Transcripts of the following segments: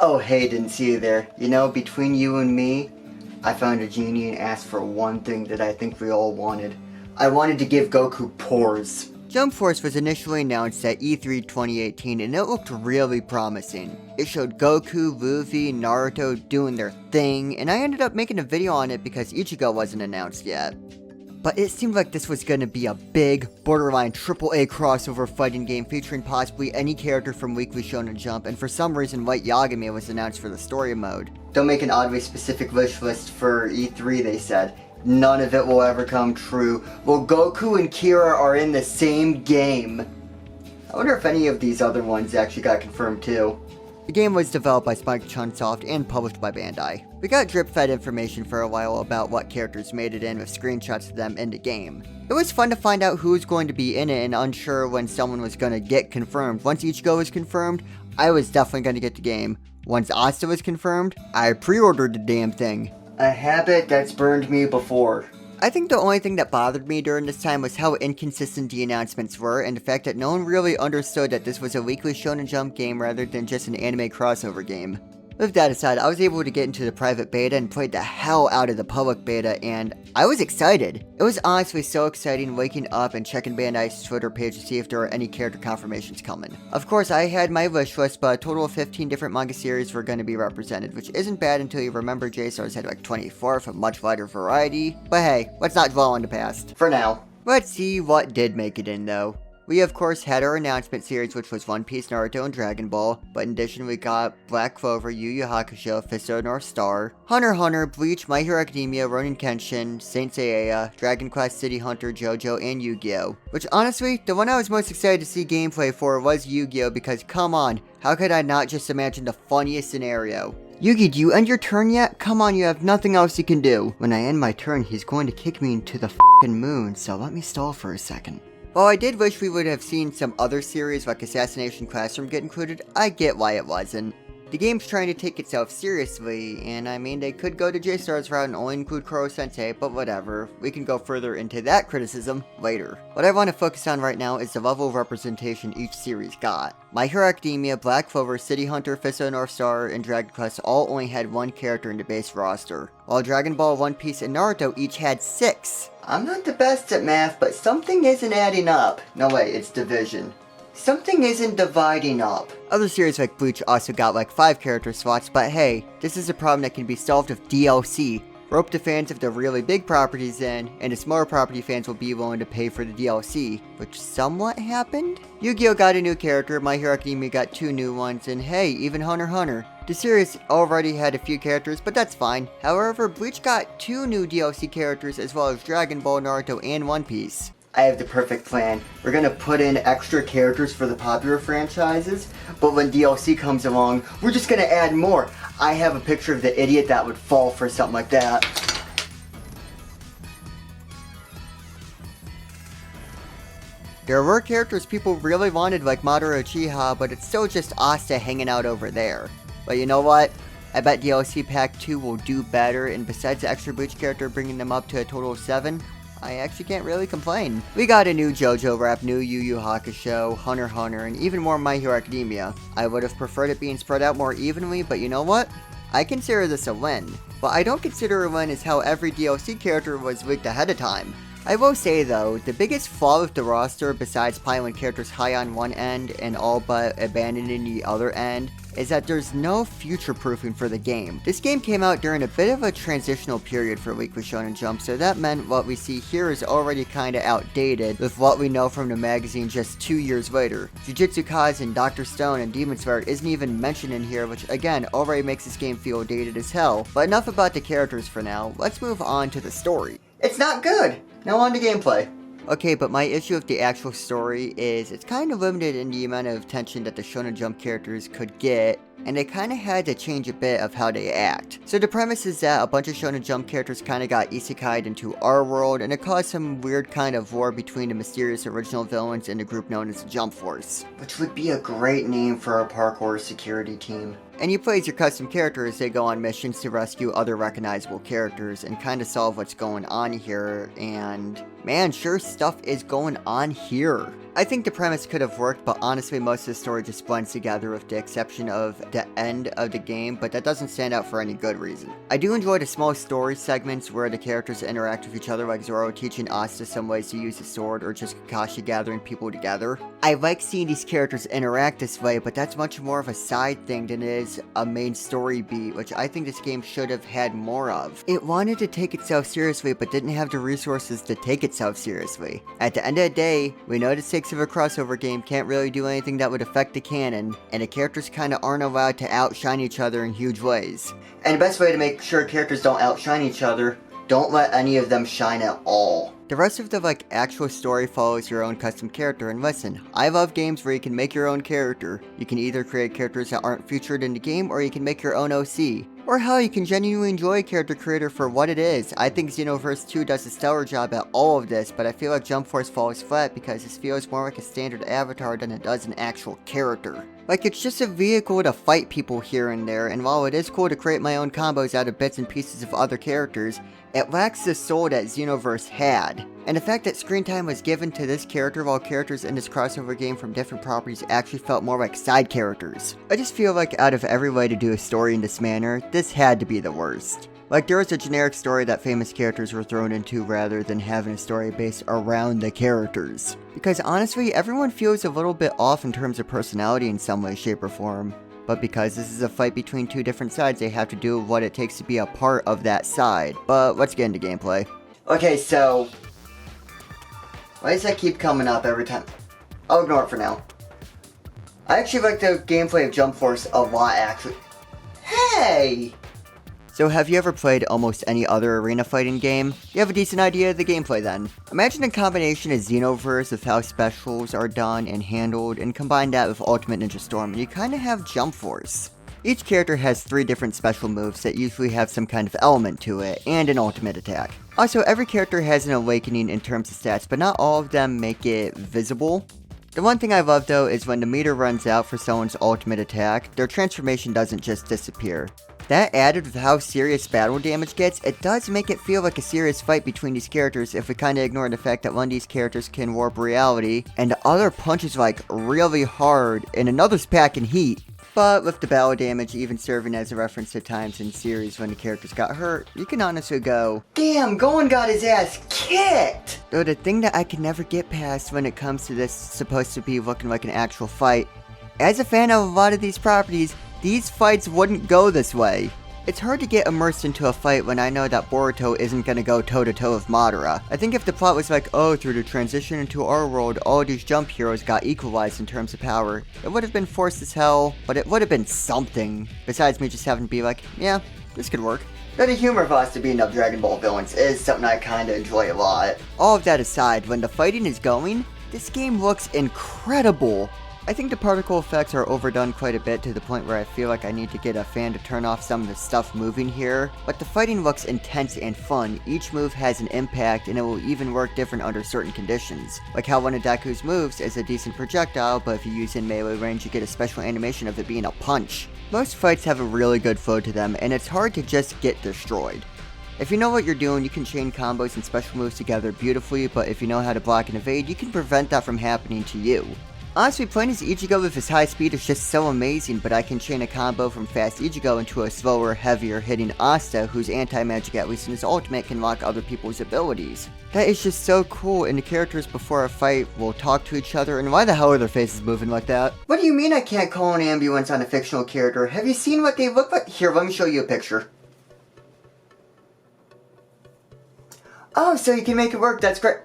Oh hey, didn't see you there. You know, between you and me, I found a genie and asked for one thing that I think we all wanted. I wanted to give Goku pores. Jump Force was initially announced at E3 2018 and it looked really promising. It showed Goku, Luffy, Naruto doing their thing, and I ended up making a video on it because Ichigo wasn't announced yet. But it seemed like this was gonna be a big, borderline AAA crossover fighting game featuring possibly any character from Weekly Shonen Jump, and for some reason Light Yagami was announced for the story mode. Don't make an oddly specific wish list for E3, they said. None of it will ever come true. Well, Goku and Kira are in the same game. I wonder if any of these other ones actually got confirmed too. The game was developed by Spike Chunsoft and published by Bandai. We got drip-fed information for a while about what characters made it in with screenshots of them in the game. It was fun to find out who was going to be in it and unsure when someone was going to get confirmed. Once Ichigo was confirmed, I was definitely going to get the game. Once Asta was confirmed, I pre-ordered the damn thing. A habit that's burned me before. I think the only thing that bothered me during this time was how inconsistent the announcements were, and the fact that no one really understood that this was a Weekly Shonen Jump game rather than just an anime crossover game. With that aside, I was able to get into the private beta and played the hell out of the public beta, and I was excited. It was honestly so exciting waking up and checking Bandai's Twitter page to see if there were any character confirmations coming. Of course, I had my wish list, but a total of 15 different manga series were going to be represented, which isn't bad until you remember JSTARS had like 24 for a much wider variety. But hey, let's not dwell on the past. For now. Let's see what did make it in though. We of course had our announcement series, which was One Piece, Naruto, and Dragon Ball, but in addition we got Black Clover, Yu Yu Hakusho, Fist of the North Star, Hunter x Hunter, Bleach, My Hero Academia, Ronin Kenshin, Saint Seiya, Dragon Quest, City Hunter, JoJo, and Yu-Gi-Oh! Which honestly, the one I was most excited to see gameplay for was Yu-Gi-Oh! Because come on, how could I not just imagine the funniest scenario? Yugi, do you end your turn yet? Come on, you have nothing else you can do. When I end my turn, he's going to kick me into the f***ing moon, so let me stall for a second. While I did wish we would have seen some other series like Assassination Classroom get included, I get why it wasn't. The game's trying to take itself seriously, and I mean they could go to JSTAR's route and only include Koro Sensei, but whatever. We can go further into that criticism later. What I want to focus on right now is the level of representation each series got. My Hero Academia, Black Clover, City Hunter, Fist of the North Star, and Dragon Quest all only had one character in the base roster, while Dragon Ball, One Piece, and Naruto each had 6. I'm not the best at math, but something isn't adding up. No way, it's division. Something isn't dividing up. Other series like Bleach also got like 5 character slots, but hey, this is a problem that can be solved with DLC. Rope the fans of the really big properties in, and the smaller property fans will be willing to pay for the DLC, which somewhat happened. Yu-Gi-Oh! Got a new character, My Hero Academia got 2 new ones, and hey, even Hunter x Hunter. The series already had a few characters, but that's fine. However, Bleach got 2 new DLC characters as well as Dragon Ball, Naruto, and One Piece. I have the perfect plan. We're gonna put in extra characters for the popular franchises, but when DLC comes along, we're just gonna add more. I have a picture of the idiot that would fall for something like that. There were characters people really wanted like Madara Uchiha, but it's still just Asta hanging out over there. But you know what? I bet DLC Pack 2 will do better, and besides the extra Bleach character bringing them up to a total of 7, I actually can't really complain. We got a new JoJo rap, new Yu Yu Hakusho, Hunter x Hunter, and even more My Hero Academia. I would have preferred it being spread out more evenly, but you know what? I consider this a win. But I don't consider a win as how every DLC character was leaked ahead of time. I will say though, the biggest flaw with the roster, besides piling characters high on one end and all but abandoning the other end, is that there's no future-proofing for the game. This game came out during a bit of a transitional period for Weekly Shonen Jump, so that meant what we see here is already kinda outdated with what we know from the magazine just 2 years later. Jujutsu Kaisen, Dr. Stone, and Demon Slayer isn't even mentioned in here, which again already makes this game feel dated as hell. But enough about the characters for now, let's move on to the story. It's not good! Now on to gameplay. Okay, but my issue with the actual story is it's kind of limited in the amount of attention that the Shonen Jump characters could get, and they kind of had to change a bit of how they act. So the premise is that a bunch of Shonen Jump characters kind of got isekai'd into our world, and it caused some weird kind of war between the mysterious original villains and the group known as the Jump Force. Which would be a great name for a parkour security team. And you play as your custom character as they go on missions to rescue other recognizable characters and kind of solve what's going on here, and man, sure stuff is going on here. I think the premise could have worked, but honestly most of the story just blends together with the exception of the end of the game, but that doesn't stand out for any good reason. I do enjoy the small story segments where the characters interact with each other, like Zoro teaching Asta some ways to use a sword, or just Kakashi gathering people together. I like seeing these characters interact this way, but that's much more of a side thing than it is a main story beat, which I think this game should have had more of. It wanted to take itself seriously, but didn't have the resources to take itself seriously. At the end of the day, we know the stakes of a crossover game can't really do anything that would affect the canon, and the characters kinda aren't allowed to outshine each other in huge ways. And the best way to make sure characters don't outshine each other, don't let any of them shine at all. The rest of the actual story follows your own custom character, and listen, I love games where you can make your own character. You can either create characters that aren't featured in the game, or you can make your own OC. Or hell, you can genuinely enjoy a character creator for what it is. I think Xenoverse 2 does a stellar job at all of this, but I feel like Jump Force falls flat because this feels more like a standard avatar than it does an actual character. Like, it's just a vehicle to fight people here and there, and while it is cool to create my own combos out of bits and pieces of other characters, it lacks the soul that Xenoverse had. And the fact that screen time was given to this character while characters in this crossover game from different properties actually felt more like side characters. I just feel like out of every way to do a story in this manner, this had to be the worst. Like, there was a generic story that famous characters were thrown into rather than having a story based around the characters. Because honestly, everyone feels a little bit off in terms of personality in some way, shape, or form. But because this is a fight between two different sides, they have to do what it takes to be a part of that side. But let's get into gameplay. Okay, so why does that keep coming up every time? I'll ignore it for now. I actually like the gameplay of Jump Force a lot, actually. Hey! So have you ever played almost any other arena fighting game? You have a decent idea of the gameplay then. Imagine a combination of Xenoverse of how specials are done and handled, and combine that with Ultimate Ninja Storm, and you kinda have Jump Force. Each character has 3 different special moves that usually have some kind of element to it, and an ultimate attack. Also, every character has an awakening in terms of stats, but not all of them make it visible. The one thing I love though is when the meter runs out for someone's ultimate attack, their transformation doesn't just disappear. That added with how serious battle damage gets, it does make it feel like a serious fight between these characters if we kinda ignore the fact that one of these characters can warp reality, and the other punches really hard, and another's packing heat. But with the battle damage even serving as a reference to times in series when the characters got hurt, you can honestly go, damn, Gohan got his ass kicked! Though the thing that I can never get past when it comes to this supposed to be looking like an actual fight, as a fan of a lot of these properties, these fights wouldn't go this way. It's hard to get immersed into a fight when I know that Boruto isn't gonna go toe-to-toe with Madara. I think if the plot was like, oh, through the transition into our world, all these jump heroes got equalized in terms of power, it would have been forced as hell, but it would have been something. Besides me just having to be like, yeah, this could work. But the humor of Asta being of Dragon Ball villains is something I kinda enjoy a lot. All of that aside, when the fighting is going, this game looks incredible. I think the particle effects are overdone quite a bit to the point where I feel like I need to get a fan to turn off some of the stuff moving here, but the fighting looks intense and fun. Each move has an impact and it will even work different under certain conditions. Like how one of Deku's moves is a decent projectile, but if you use in melee range you get a special animation of it being a punch. Most fights have a really good flow to them and it's hard to just get destroyed. If you know what you're doing, you can chain combos and special moves together beautifully, but if you know how to block and evade, you can prevent that from happening to you. Honestly, playing as Ichigo with his high speed is just so amazing, but I can chain a combo from fast Ichigo into a slower, heavier hitting Asta, whose anti-magic, at least in his ultimate, can lock other people's abilities. That is just so cool, and the characters before a fight will talk to each other, and why the hell are their faces moving like that? What do you mean I can't call an ambulance on a fictional character? Have you seen what they look like? Here, let me show you a picture. Oh, so you can make it work, that's great.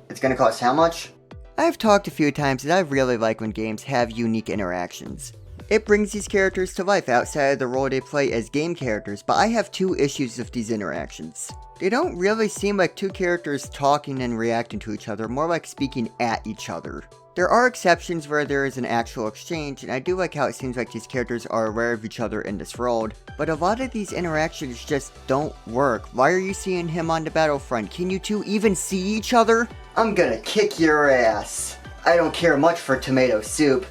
It's gonna cost how much? I've talked a few times that I really like when games have unique interactions. It brings these characters to life outside of the role they play as game characters, but I have 2 issues with these interactions. They don't really seem like 2 characters talking and reacting to each other, more like speaking at each other. There are exceptions where there is an actual exchange, and I do like how it seems like these characters are aware of each other in this world, but a lot of these interactions just don't work. Why are you seeing him on the battlefront? Can you 2 even see each other? I'm gonna kick your ass. I don't care much for tomato soup.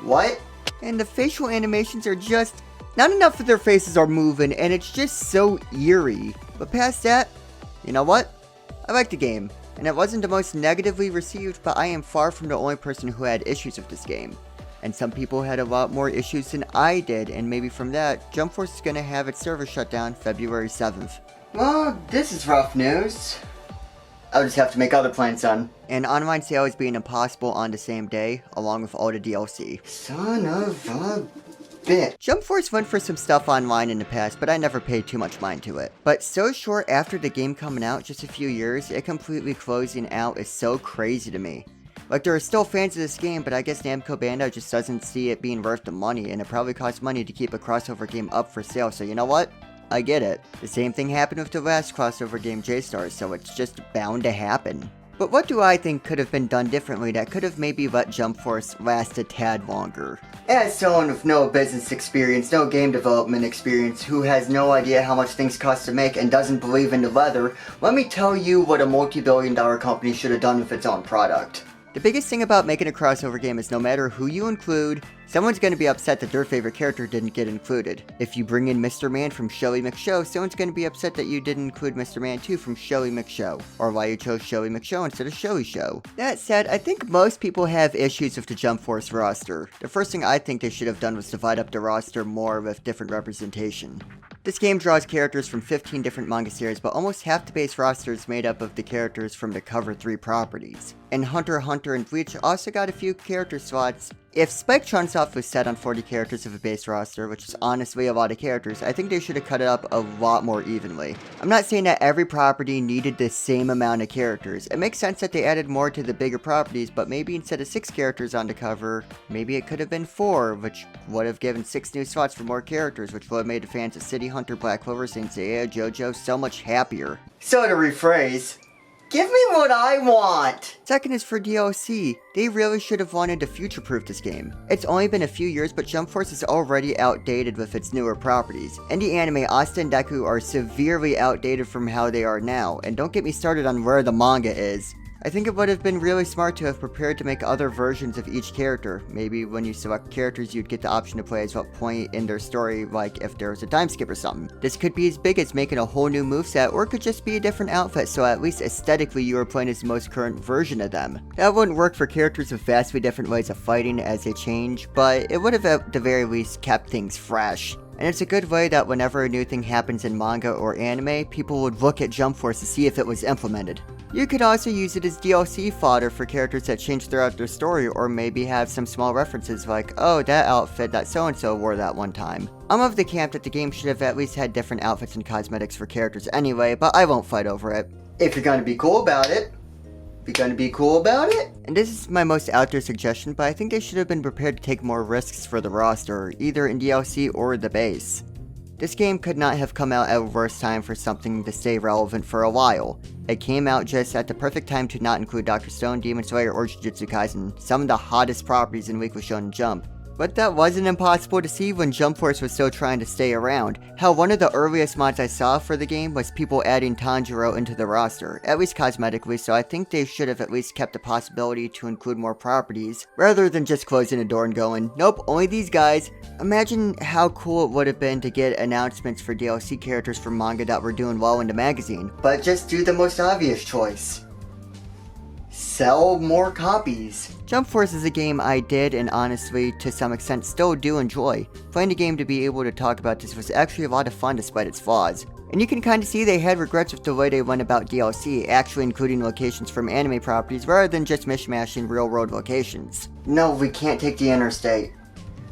What? And the facial animations are just... not enough of their faces are moving, and it's just so eerie. But past that, you know what? I like the game. and it wasn't the most negatively received, but I am far from the only person who had issues with this game. And some people had a lot more issues than I did, and maybe from that, Jump Force is gonna have its server shut down February 7th. Well, this is rough news. I'll just have to make other plans, son. And online sales being impossible on the same day, along with all the DLC. Son of a bitch. Jump Force went for some stuff online in the past, but I never paid too much mind to it. But so short after the game coming out, just a few years, it completely closing out is so crazy to me. Like, there are still fans of this game, but I guess Namco Bandai just doesn't see it being worth the money, and it probably costs money to keep a crossover game up for sale, so you know what? I get it. The same thing happened with the last crossover game J-Stars, so it's just bound to happen. But what do I think could have been done differently that could have maybe let Jump Force last a tad longer? As someone with no business experience, no game development experience, who has no idea how much things cost to make and doesn't believe in the leather, let me tell you what a multi-billion-dollar company should have done with its own product. The biggest thing about making a crossover game is no matter who you include, someone's going to be upset that their favorite character didn't get included. If you bring in Mr. Man from Shelly McShow, someone's going to be upset that you didn't include Mr. Man 2 from Shelly McShow, or why you chose Shelly McShow instead of Shelly Show. That said, I think most people have issues with the Jump Force roster. The first thing I think they should have done was divide up the roster more with different representation. This game draws characters from 15 different manga series, but almost half the base roster is made up of the characters from the cover 3 properties. And Hunter x Hunter and Bleach also got a few character slots. If Spike Chunsoft was set on 40 characters of a base roster, which is honestly a lot of characters, I think they should have cut it up a lot more evenly. I'm not saying that every property needed the same amount of characters. It makes sense that they added more to the bigger properties, but maybe instead of 6 characters on the cover, maybe it could have been 4, which would have given 6 new slots for more characters, which would have made the fans of City Hunter, Black Clover, Saint Seiya, JoJo so much happier. So to rephrase, give me what I want! Second is for DLC. They really should have wanted to future-proof this game. It's only been a few years, but Jump Force is already outdated with its newer properties. Indie anime Asta and Deku are severely outdated from how they are now, and don't get me started on where the manga is. I think it would have been really smart to have prepared to make other versions of each character. Maybe when you select characters, you'd get the option to play as what point in their story, like if there was a time skip or something. This could be as big as making a whole new moveset, or it could just be a different outfit, so at least aesthetically you are playing as the most current version of them. That wouldn't work for characters with vastly different ways of fighting as they change, but it would have at the very least kept things fresh. And it's a good way that whenever a new thing happens in manga or anime, people would look at Jump Force to see if it was implemented. You could also use it as DLC fodder for characters that change throughout their story, or maybe have some small references like, oh, that outfit that so-and-so wore that one time. I'm of the camp that the game should have at least had different outfits and cosmetics for characters anyway, but I won't fight over it. If you're gonna be cool about it, you're gonna be cool about it? And this is my most out there suggestion, but I think they should have been prepared to take more risks for the roster, either in DLC or the base. This game could not have come out at a worse time for something to stay relevant for a while. It came out just at the perfect time to not include Dr. Stone, Demon Slayer, or Jujutsu Kaisen, some of the hottest properties in Weekly Shonen Jump. But that wasn't impossible to see when Jump Force was still trying to stay around. Hell, one of the earliest mods I saw for the game was people adding Tanjiro into the roster, at least cosmetically, so I think they should have at least kept the possibility to include more properties, rather than just closing a door and going, nope, only these guys. Imagine how cool it would have been to get announcements for DLC characters from manga that were doing well in the magazine. But just do the most obvious choice. Sell more copies. Jump Force is a game I did and honestly, to some extent, still do enjoy. Playing the game to be able to talk about this was actually a lot of fun despite its flaws. And you can kinda see they had regrets with the way they went about DLC, actually including locations from anime properties rather than just mishmashing real world locations. No, we can't take the interstate.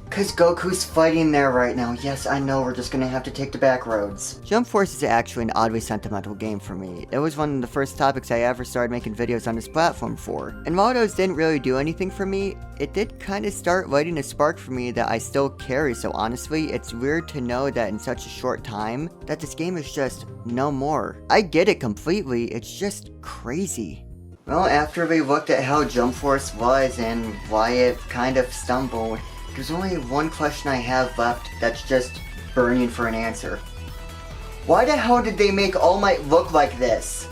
Cause Goku's fighting there right now. Yes, I know, we're just gonna have to take the back roads. Jump Force is actually an oddly sentimental game for me. It was one of the first topics I ever started making videos on this platform for. And while those didn't really do anything for me, it did kinda start lighting a spark for me that I still carry, so honestly, it's weird to know that in such a short time, that this game is just no more. I get it completely, it's just crazy. Well, after we looked at how Jump Force was and why it kind of stumbled, there's only one question I have left that's just burning for an answer. Why the hell did they make All Might look like this?